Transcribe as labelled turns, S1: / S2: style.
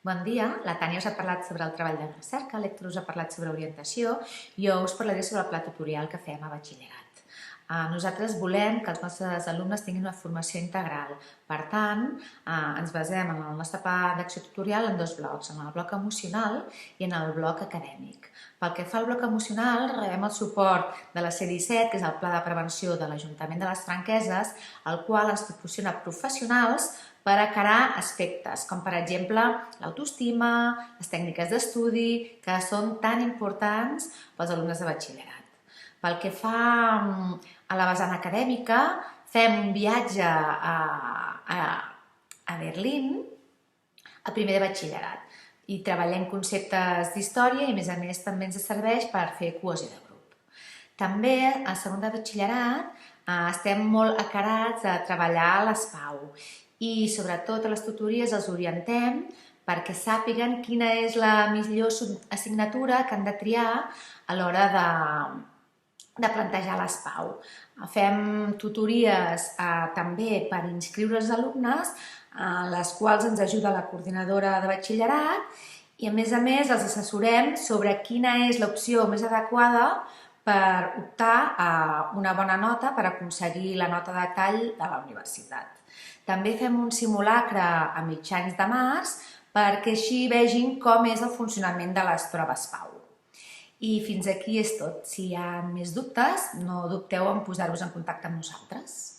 S1: Bon dia, la Tània us ha parlat sobre el treball de recerca, l'Hèctor us ha parlat sobre orientació i jo us parlaré sobre el pla tutorial que fem a batxillerat. Nosaltres volem que els nostres alumnes tinguin una formació integral. Per tant, ens basem en el nostre pla d'acció tutorial en dos blocs, en el bloc emocional i en el bloc acadèmic. Pel que fa al bloc emocional, rebem el suport de la C17, que és el Pla de Prevenció de l'Ajuntament de les Franqueses, el qual ens proporciona professionals per encarar aspectes, com per exemple l'autoestima, les tècniques d'estudi, que són tan importants pels alumnes de batxillerat. Pel que fa a la vessant acadèmica, fem un viatge a Berlín a primer de batxillerat i treballem conceptes d'història i, a més, també ens serveix per fer cohesió de grup. També, al segon de batxillerat, estem molt acarats a treballar a l'ESPAU i, sobretot, a les tutories els orientem perquè sàpiguen quina és la millor assignatura que han de triar a l'hora de plantejar l'ESPAU. Fem tutories també per inscriure els alumnes, les quals ens ajuda la coordinadora de batxillerat i, a més, els assessorem sobre quina és l'opció més adequada per optar a una bona nota per aconseguir la nota de tall de la universitat. També fem un simulacre a mitjans de març perquè així vegin com és el funcionament de les proves PAU. I fins aquí és tot. Si hi ha més dubtes, no dubteu en posar-vos en contacte amb nosaltres.